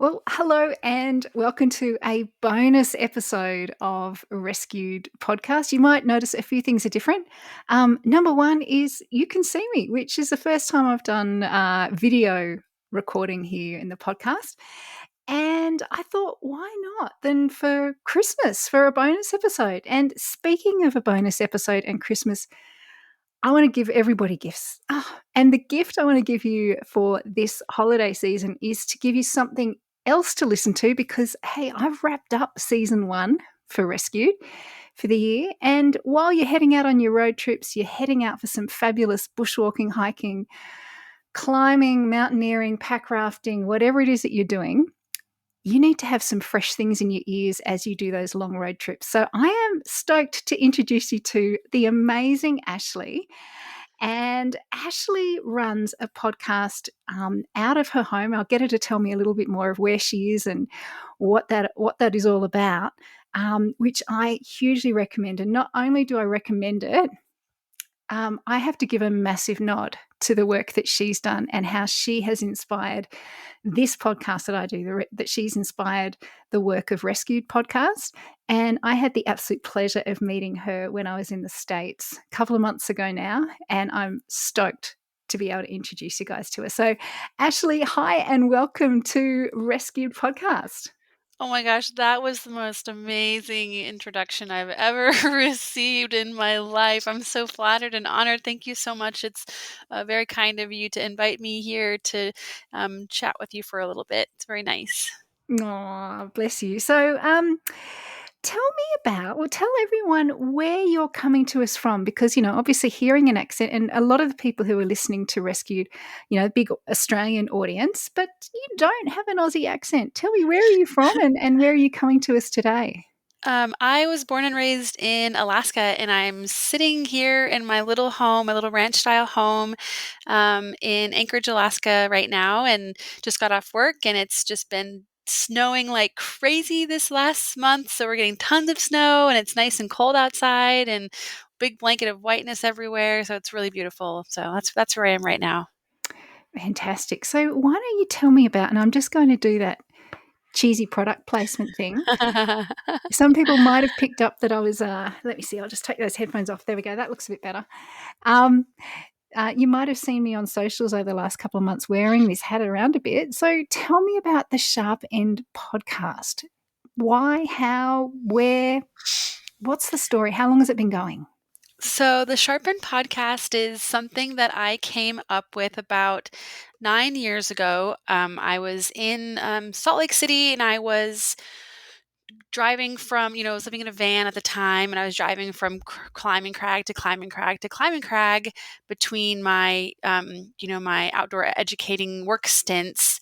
Well, hello and welcome to a bonus episode of Rescued podcast. You might notice a few things are different. Number one is you can see me, which is the first time I've done video recording here in the podcast. And I thought, why not? Then for Christmas, for a bonus episode. And speaking of a bonus episode and Christmas, I want to give everybody gifts. And the gift I want to give you for this holiday season is to give you something else to listen to because, hey, I've wrapped up season one for Rescue for the year. And while you're heading out on your road trips, you're heading out for some fabulous bushwalking, hiking, climbing, mountaineering, pack rafting, whatever it is that you're doing, you need to have some fresh things in your ears as you do those long road trips. So I am stoked to introduce you to the amazing Ashley. And Ashley runs a podcast out of her home. I'll get her to tell me a little bit more of where she is and what that is all about, which I hugely recommend. And not only do I recommend it, I have to give a massive nod to the work that she's done and how she has inspired this podcast that I do, that she's inspired the work of Rescued podcast. And I had the absolute pleasure of meeting her when I was in the States a couple of months ago now. And I'm stoked to be able to introduce you guys to her. So, Ashley, hi, and welcome to Rescued podcast. Oh my gosh, that was the most amazing introduction I've ever received in my life. I'm so flattered and honored. Thank you so much. It's very kind of you to invite me here to chat with you for a little bit. It's very nice. Oh, bless you. So, tell everyone where you're coming to us from because, obviously hearing an accent, and a lot of the people who are listening to Rescued, big Australian audience, but you don't have an Aussie accent. Tell me, where are you from and where are you coming to us today? I was born and raised in Alaska, and I'm sitting here in my little home, my little ranch style home in Anchorage, Alaska right now, and just got off work, and it's just been snowing like crazy this last month. So we're getting tons of snow, and it's nice and cold outside, and big blanket of whiteness everywhere. So it's really beautiful. So that's where I am right now. Fantastic. So, why don't you tell me about, and I'm just going to do that cheesy product placement thing. Some people might have picked up that I was, let me see, I'll just take those headphones off. There we go. That looks a bit better. Um, you might have seen me on socials over the last couple of months wearing this hat around a bit. So tell me about the Sharp End podcast. Why, how, where, what's the story? How long has it been going? So the Sharpen podcast is something that I came up with about 9 years ago. I was in Salt Lake City, and I was driving from, I was living in a van at the time, and I was driving from climbing crag to climbing crag to climbing crag between my, my outdoor educating work stints.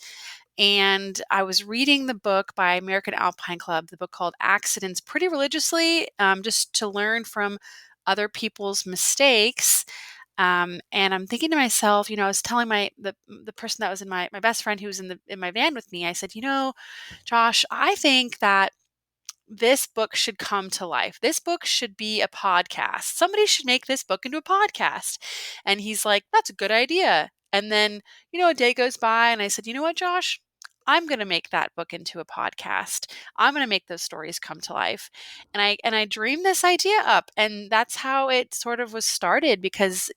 And I was reading the book by American Alpine Club, the book called Accidents, pretty religiously, just to learn from other people's mistakes. And I'm thinking to myself, I was telling the person that was in my best friend who was in my van with me, I said, Josh, I think that this book should come to life. This book should be a podcast. Somebody should make this book into a podcast. And he's like, that's a good idea. And then, a day goes by, and I said, you know what, Josh? I'm going to make that book into a podcast. I'm going to make those stories come to life. And I dreamed this idea up, and that's how it sort of was started because,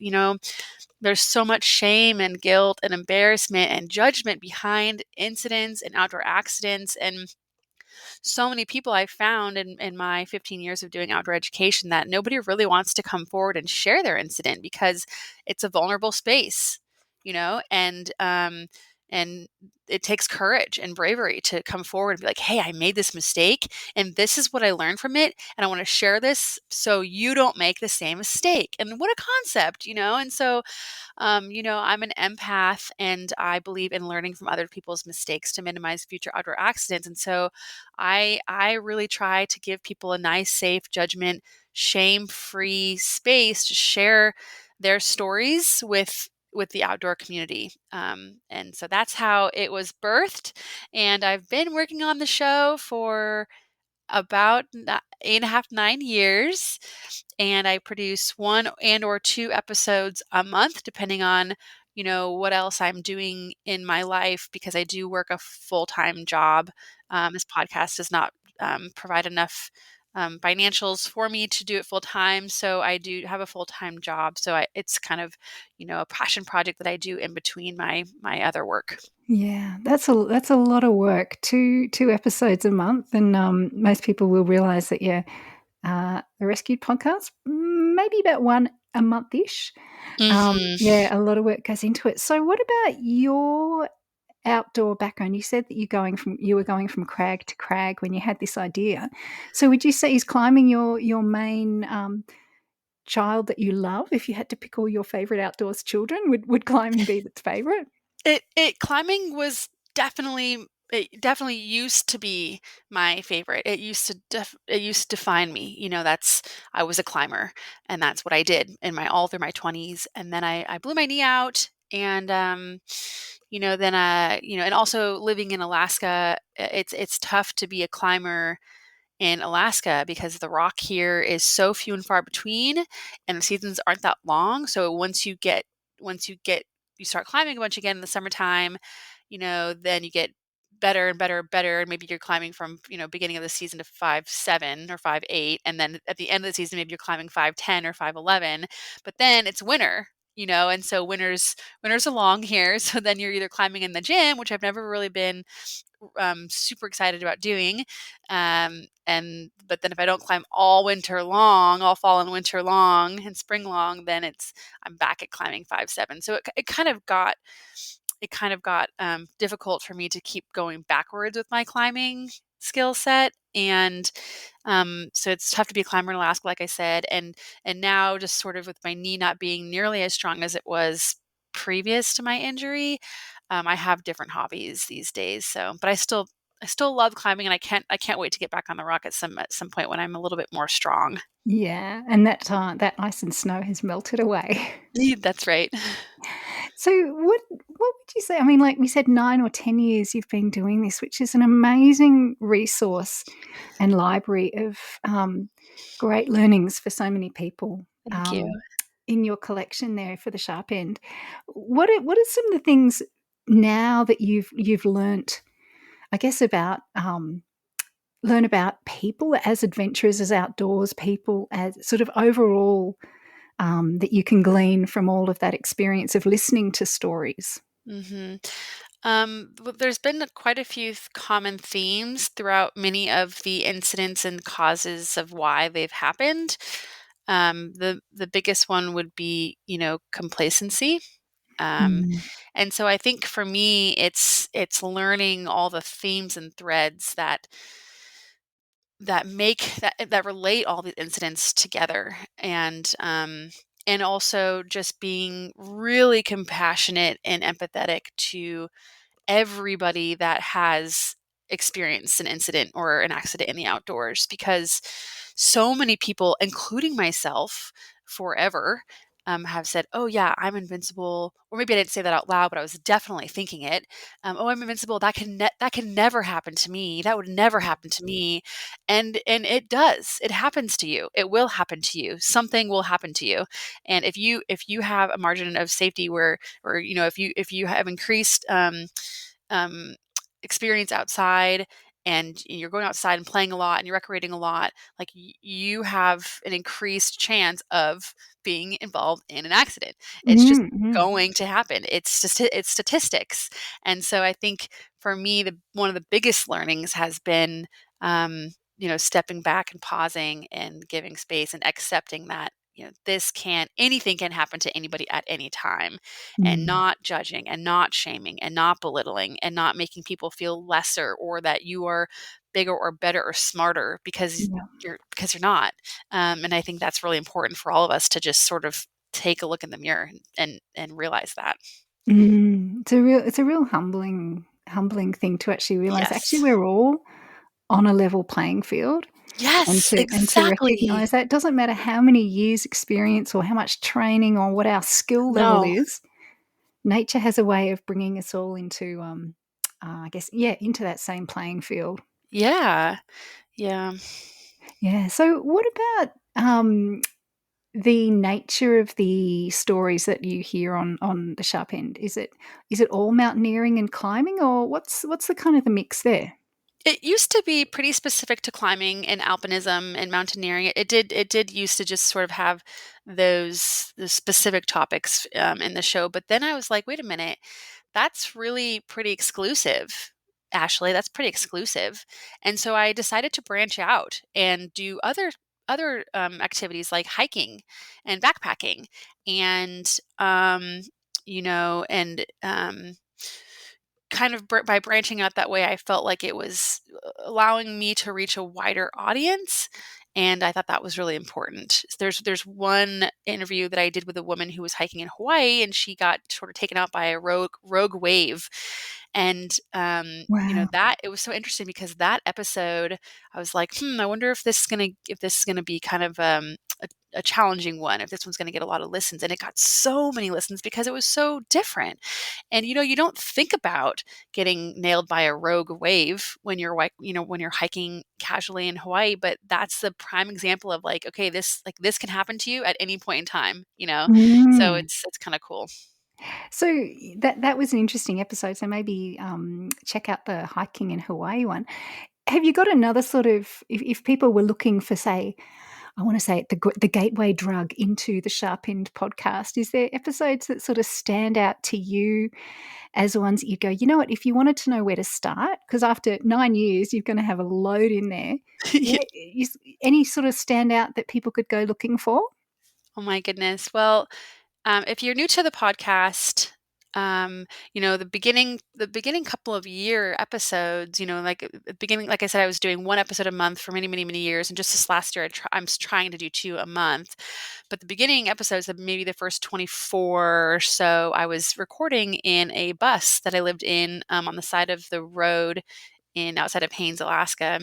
there's so much shame and guilt and embarrassment and judgment behind incidents and outdoor accidents, and so many people I found in my 15 years of doing outdoor education that nobody really wants to come forward and share their incident because it's a vulnerable space, and it takes courage and bravery to come forward and be like, hey, I made this mistake and this is what I learned from it. And I want to share this so you don't make the same mistake. And what a concept. And so I'm an empath, and I believe in learning from other people's mistakes to minimize future outdoor accidents. And so I really try to give people a nice, safe, judgment, shame-free space to share their stories with the outdoor community. And so that's how it was birthed. And I've been working on the show for about 8.5, 9 years, and I produce one and or two episodes a month, depending on what else I'm doing in my life because I do work a full-time job. This podcast does not provide enough financials for me to do it full time. So I do have a full-time job. So it's kind of, a passion project that I do in between my other work. Yeah, that's a lot of work. 2 episodes a month, and, most people will realize that, yeah, the Rescued podcast, maybe about 1 a month-ish. Hmm. Yeah, a lot of work goes into it. So what about your outdoor background? You said that you were going from crag to crag when you had this idea. So would you say is climbing your main, child that you love? If you had to pick all your favorite outdoors children, would climbing be its favorite? It climbing was it definitely used to be my favorite. It used to define me. That's I was a climber, and that's what I did in my all through my 20s, and then I blew my knee out, and then and also living in Alaska, it's tough to be a climber in Alaska because the rock here is so few and far between, and the seasons aren't that long. So once you get you start climbing a bunch again in the summertime, then you get better and better and better. And maybe you're climbing from, beginning of the season to 5.7 or 5.8. And then at the end of the season, maybe you're climbing 5.10 or 5.11. But then it's winter, and so winters are long here. So then you're either climbing in the gym, which I've never really been super excited about doing. And but then if I don't climb all winter long, all fall and winter long and spring long, then I'm back at climbing 5.7. So it kind of got difficult for me to keep going backwards with my climbing skill set. And so it's tough to be a climber in Alaska, like I said. And now, just sort of with my knee not being nearly as strong as it was previous to my injury, I have different hobbies these days. So, but I still love climbing, and I can't wait to get back on the rock at some point when I'm a little bit more strong. Yeah, and that ice and snow has melted away. That's right. So what would you say? I mean, like we said, 9 or 10 years you've been doing this, which is an amazing resource and library of, great learnings for so many people, Thank you. in your collection there for the sharp end. What are some of the things now that you've learnt, I guess, learn about people as adventurers, as outdoors people, as sort of overall, that you can glean from all of that experience of listening to stories? Hmm. Well, there's been quite a few common themes throughout many of the incidents and causes of why they've happened. The biggest one would be, complacency. Um, Mm. and so I think for me, it's learning all the themes and threads that relate all the incidents together, and also just being really compassionate and empathetic to everybody that has experienced an incident or an accident in the outdoors, because so many people, including myself, forever, have said, "Oh yeah, I'm invincible," or maybe I didn't say that out loud, but I was definitely thinking it. "Oh, I'm invincible. That can never happen to me. That would never happen to me," and it does. It happens to you. It will happen to you. Something will happen to you, and if you have a margin of safety where, or if you have increased um, experience outside, and you're going outside and playing a lot and you're recreating a lot, like you have an increased chance of being involved in an accident. It's just Mm, mm. going to happen. It's statistics. And so I think for me, the one of the biggest learnings has been, stepping back and pausing and giving space and accepting that, anything can happen to anybody at any time, and Mm. not judging and not shaming and not belittling and not making people feel lesser, or that you are bigger or better or smarter Yeah. because you're not. And I think that's really important for all of us to just sort of take a look in the mirror and realize that. It's a real humbling thing to actually realize, actually, Yes. we're all on a level playing field, and Yes, to exactly. recognize that. It doesn't matter how many years experience or how much training or what our skill level No. is, nature has a way of bringing us all into, I guess, yeah, into that same playing field. Yeah. Yeah. Yeah, so what about, the nature of the stories that you hear on the Sharp End? Is it all mountaineering and climbing, or what's the kind of the mix there? It used to be pretty specific to climbing and alpinism and mountaineering. It did used to just sort of have the specific topics in the show. But then I was like, wait a minute, that's really pretty exclusive, Ashley. That's pretty exclusive. And so I decided to branch out and do other activities like hiking and backpacking and and kind of by branching out that way, I felt like it was allowing me to reach a wider audience, and I thought that was really important. There's one interview that I did with a woman who was hiking in Hawaii, and she got sort of taken out by a rogue wave, and Wow. that it was so interesting because that episode, I was like, I wonder if this is gonna be kind of a challenging one, if this one's gonna get a lot of listens, and it got so many listens because it was so different. And you don't think about getting nailed by a rogue wave when you're hiking casually in Hawaii, but that's the prime example of like, okay, this can happen to you at any point in time. So Mm. it's kind of cool. So that was an interesting episode, so maybe, check out the hiking in Hawaii one. Have you got another sort of if people were looking for, say, I wanna say the gateway drug into the Sharp End podcast, is there episodes that sort of stand out to you as ones that you go, "You know what? If you wanted to know where to start, because after 9 years, you're gonna have a load in there." Where is any sort of standout that people could go looking for? Oh my goodness. Well, if you're new to the podcast, the beginning couple of year episodes, like at the beginning, like I said, I was doing one episode a month for many, many, many years, and just this last year, I'm trying to do two a month. But the beginning episodes of maybe the first 24 or so, I was recording in a bus that I lived in on the side of the road in outside of Haines, Alaska,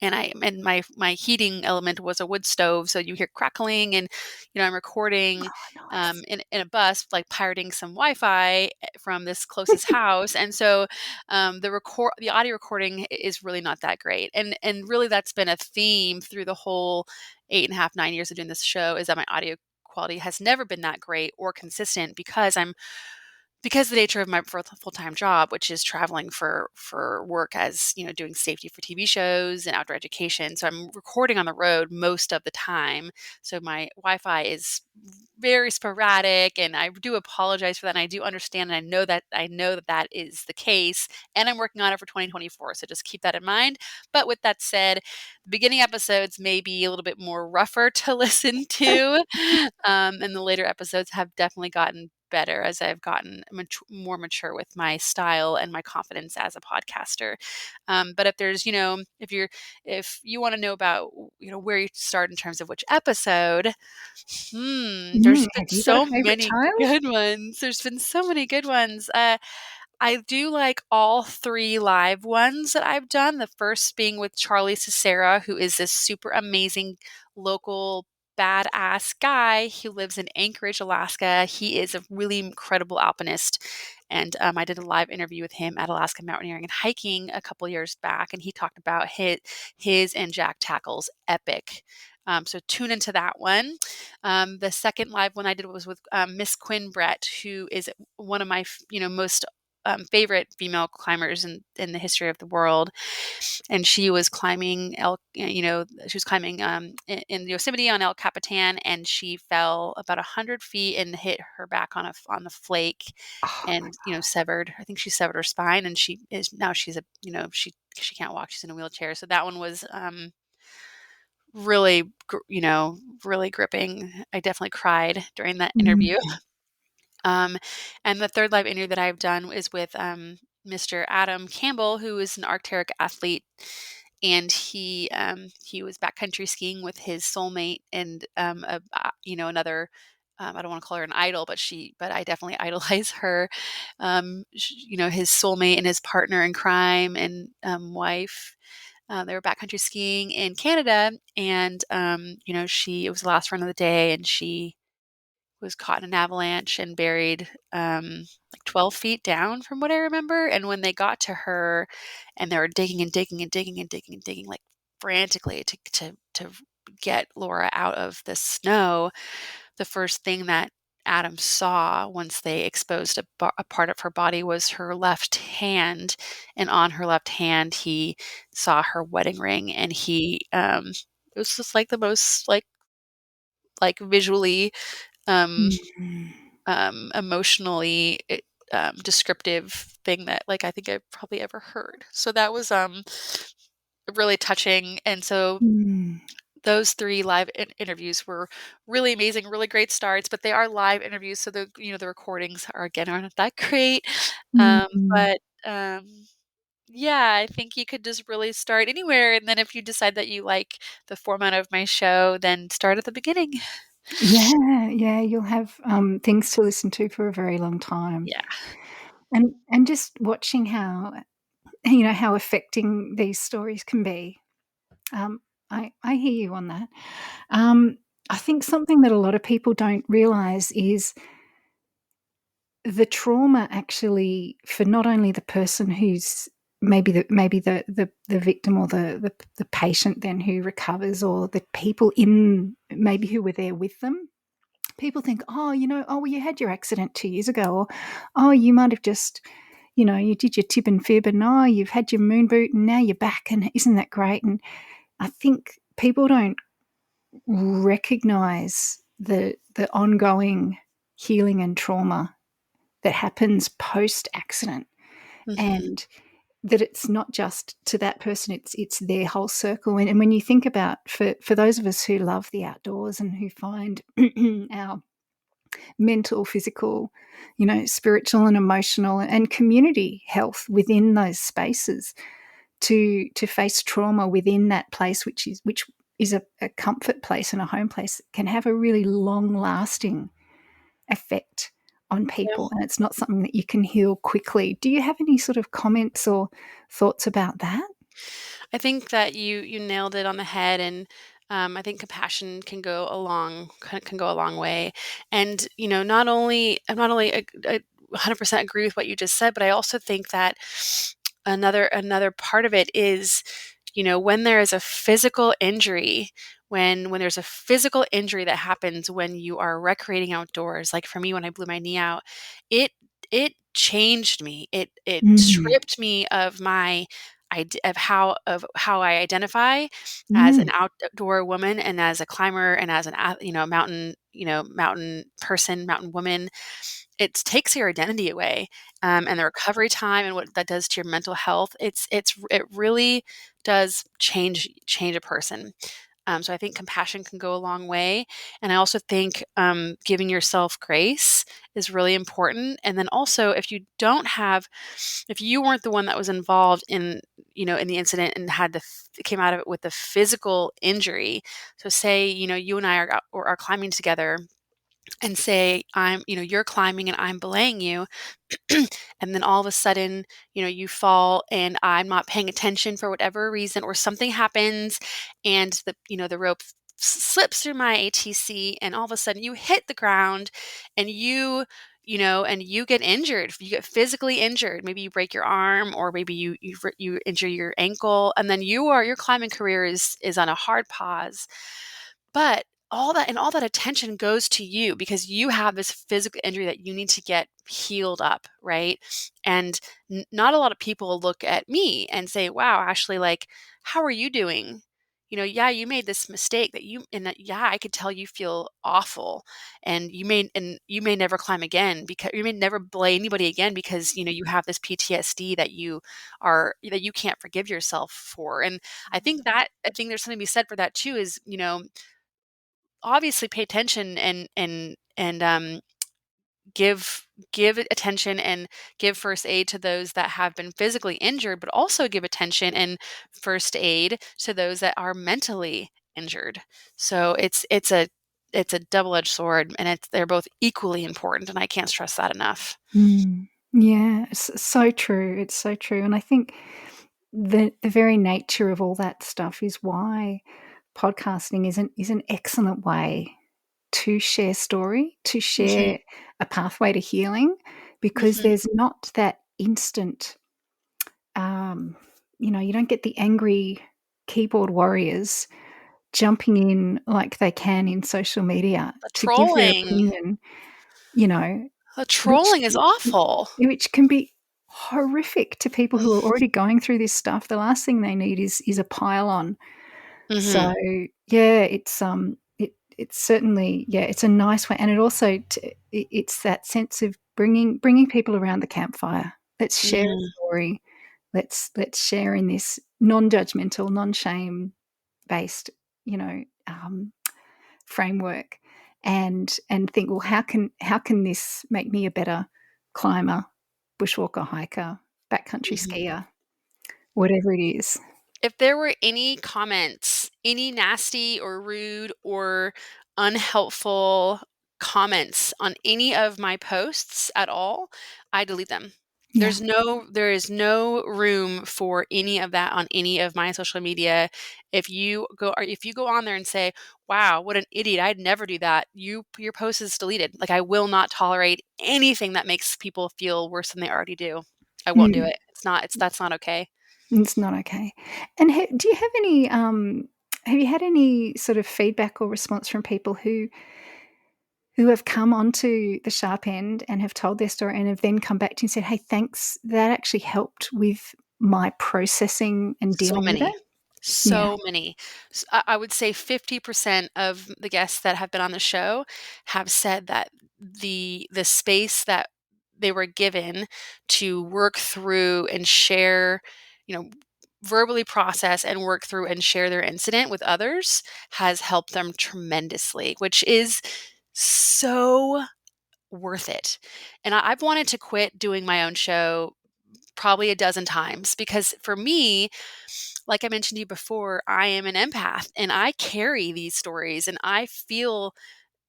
and my heating element was a wood stove, so you hear crackling, and I'm recording Oh, nice. in a bus, like pirating some Wi-Fi from this closest house, and so the audio recording is really not that great, and really that's been a theme through the whole 8.5, 9 years of doing this show, is that my audio quality has never been that great or consistent because the nature of my full-time job, which is traveling for work, as doing safety for TV shows and outdoor education, so I'm recording on the road most of the time, so my Wi-Fi is very sporadic, and I do apologize for that, and I do understand, and I know that that is the case, and I'm working on it for 2024, so just keep that in mind. But with that said, the beginning episodes may be a little bit more rougher to listen to, and the later episodes have definitely gotten better as I've gotten more mature with my style and my confidence as a podcaster. But if you want to know about where you start in terms of which episode, there's been Have you got a so favorite many child? good ones. There's been so many good ones. I do like all three live ones that I've done. The first being with Charlie Cicera, who is this super amazing local badass guy who lives in Anchorage, Alaska. He is a really incredible alpinist. And I did a live interview with him at Alaska Mountaineering and Hiking a couple years back, and he talked about his and Jack Tackle's epic. So tune into that one. The second live one I did was with Miss Quinn Brett, who is one of my most favorite female climbers in the history of the world, and she was climbing she was climbing in Yosemite on El Capitan, and she fell about 100 feet and hit her back on the flake, Oh my and severed. I think she severed her spine, and she's a she can't walk. She's in a wheelchair. So that one was really really gripping. I definitely cried during that mm. interview. Um, and the third live interview that I've done is with Mr. Adam Campbell, who is an Arctic athlete, and he was backcountry skiing with his soulmate and another. I don't want to call her an idol, but I definitely idolize her. His soulmate and his partner in crime and wife. They were backcountry skiing in Canada, and it was the last run of the day, and she was caught in an avalanche and buried like 12 feet down from what I remember. And when they got to her and they were digging and digging and digging and digging and digging like frantically to get Laura out of the snow, the first thing that Adam saw once they exposed a part of her body was her left hand, and on her left hand, he saw her wedding ring, and it was just like the most visually, um, Mm. emotionally, descriptive thing that I think I've probably ever heard. So that was really touching, and so Mm. those 3 live interviews were really amazing, really great starts, but they are live interviews, so the recordings aren't that great. Mm. But, yeah, I think you could just really start anywhere, and then if you decide that you like the format of my show, then start at the beginning. Yeah, yeah, you'll have, things to listen to for a very long time. Yeah. And just watching how, how affecting these stories can be. Um, I hear you on that. Um, I think something that a lot of people don't realize is the trauma actually for not only the person who's maybe the victim or the patient then who recovers, or the people in maybe who were there with them. People think, "Oh, oh, well, you had your accident 2 years ago," or, "Oh, you might have just, you did your tib and fib, and, oh, you've had your moon boot, and now you're back, and isn't that great?" And I think people don't recognize the ongoing healing and trauma that happens post-accident, Mhm. and that it's not just to that person, it's their whole circle. And when you think about, for those of us who love the outdoors and who find our mental, physical, spiritual and emotional and community health within those spaces, to face trauma within that place, which is a comfort place and a home place, can have a really long lasting effect on Yeah. people, and it's not something that you can heal quickly. Do you have any sort of comments or thoughts about that? I think that you nailed it on the head, and I think compassion can go a long way. And not only 100% agree with what you just said, but I also think that another part of it is, when there is a physical injury, when there's a physical injury that happens when you are recreating outdoors, like for me when I blew my knee out, it it changed me. It Mm. stripped me of my of how I identify as an Mm. outdoor woman and as a climber and as mountain person, mountain woman. It takes your identity away, and the recovery time and what that does to your mental health. It really does change a person. So I think compassion can go a long way, and I also think giving yourself grace is really important. And then also, if you weren't the one that was involved in the incident and came out of it with a physical injury. So say you and I are climbing together, and say you're climbing and I'm belaying you, and then all of a sudden, you fall and I'm not paying attention for whatever reason, or something happens and the rope slips through my ATC, and all of a sudden you hit the ground and you get injured. You get physically injured. Maybe you break your arm, or maybe you injure your ankle, and then your climbing career is on a hard pause. But all that attention goes to you because you have this physical injury that you need to get healed up, right? And not a lot of people look at me and say, "Wow, Ashley, like, how are you doing? Yeah, you made this mistake yeah, I could tell you feel awful, and you may never climb again, because you may never belay anybody again because you have this PTSD that you can't forgive yourself for." And I think there's something to be said for that too. Is obviously pay attention and give attention and give first aid to those that have been physically injured, but also give attention and first aid to those that are mentally injured. So it's a double-edged sword, and they're both equally important, and I can't stress that enough. Mm. Yeah, it's so true, it's so true, and I think the very nature of all that stuff is why podcasting is an excellent way to share story, to Mhm, share a pathway to healing, because mhm, there's not that instant, um, you don't get the angry keyboard warriors jumping in like they can in social media The to give their trolling. opinion, you know, The which trolling is awful. which can be horrific to people who are already going through this stuff. The last thing they need is a pile on. So, Mhm. yeah, it's certainly, yeah, it's a nice way, and it also it's that sense of bringing people around the campfire. Let's share a Mhm. story. Let's share in this non-judgmental, non-shame based, you know, framework, and think, well, how can this make me a better climber, bushwalker, hiker, backcountry Mhm. skier, whatever it is. If there were any comments, any nasty or rude or unhelpful comments on any of my posts at all, I delete them. Yeah. There is no room for any of that on any of my social media. If you go on there and say, "Wow, what an idiot. I'd never do that." Your post is deleted. Like, I will not tolerate anything that makes people feel worse than they already do. I won't do Mm. it. It's that's not okay. It's not okay. And do you have any, have you had any sort of feedback or response from people who have come onto the sharp end and have told their story and have then come back to you and said, "Hey, thanks. That actually helped with my processing and So dealing with many. it." Yeah. So many. I would say 50% of the guests that have been on the show have said that the space that they were given to work through and share, you know, verbally process and work through and share their incident with others has helped them tremendously, which is so worth it. And I've wanted to quit doing my own show probably a dozen times because for me, like I mentioned to you before, I am an empath and I carry these stories and I feel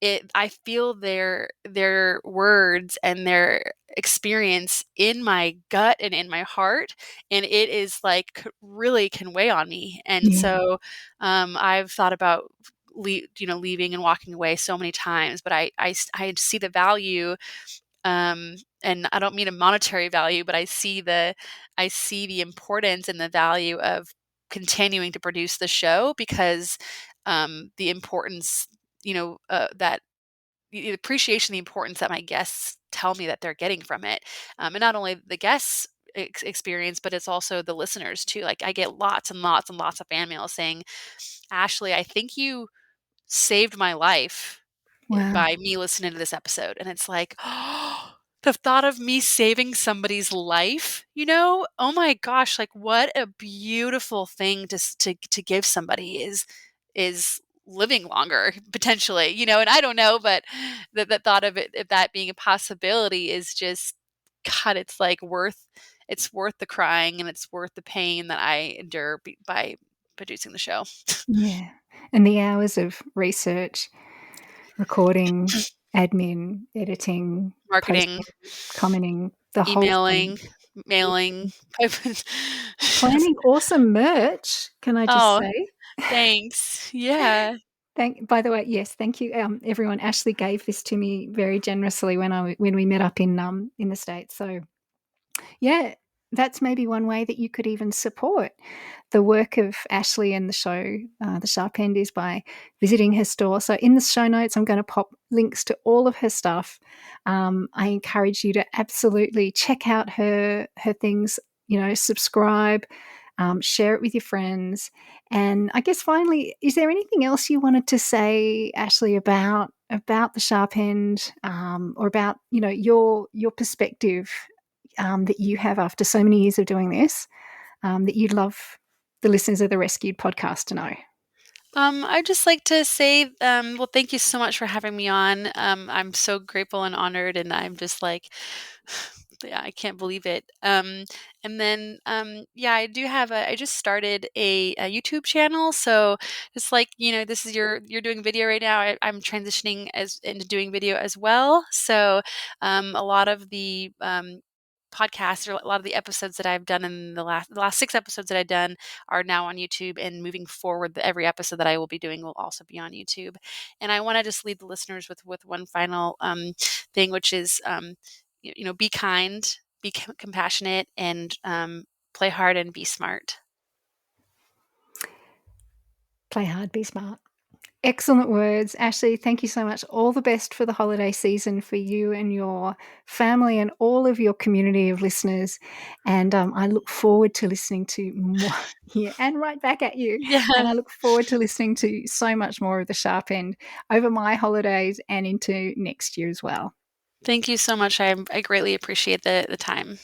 their words and their experience in my gut and in my heart, and it is like really can weigh on me. And Yeah. so I've thought about leaving and walking away so many times, but I see the value, and I don't mean a monetary value, but I see the importance and the value of continuing to produce the show because the importance, that the appreciation, the importance that my guests tell me that they're getting from it, and not only the guests experience, but it's also the listeners too. Like I get lots and lots and lots of fan mail saying, "Ashley, I think you saved my life Wow. by me listening to this episode," and it's like, oh, the thought of me saving somebody's life, oh my gosh, like what a beautiful thing to give somebody is living longer potentially, and I don't know, but the thought of that being a possibility is just, God, it's worth the crying and it's worth the pain that I endure by producing the show. Yeah. And the hours of research, recording, admin, editing, Marketing, posting, commenting, the whole thing. emailing, mailing. Planning awesome merch, can I just Oh, say? thanks. Yeah. By the way, yes, thank you, everyone. Ashley gave this to me very generously when we met up in the States. So, yeah, that's maybe one way that you could even support the work of Ashley and the show, The Sharp End, is by visiting her store. So in the show notes, I'm going to pop links to all of her stuff. I encourage you to absolutely check out her things. Subscribe, share it with your friends, and I guess finally, is there anything else you wanted to say, Ashley, about the Sharp End, or about your perspective, that you have after so many years of doing this, that you'd love the listeners of the Rescued podcast to know? I'd just like to say, well, thank you so much for having me on. I'm so grateful and honored, and I'm just like, yeah, I can't believe it. And then, yeah, I just started a YouTube channel. So just like, this is you're doing video right now. I'm transitioning as into doing video as well. So, a lot of the, podcasts or a lot of the episodes that I've done in the last 6 episodes that I've done are now on YouTube, and moving forward, every episode that I will be doing will also be on YouTube. And I want to just leave the listeners with one final thing, which is, be kind, be compassionate, and play hard and be smart. Play hard, be smart. Excellent words. Ashley, thank you so much. All the best for the holiday season for you and your family and all of your community of listeners. And I look forward to listening to more here and right back at you. And Yeah. I look forward to listening to so much more of the Sharp End over my holidays and into next year as well. Thank you so much. I greatly appreciate the time.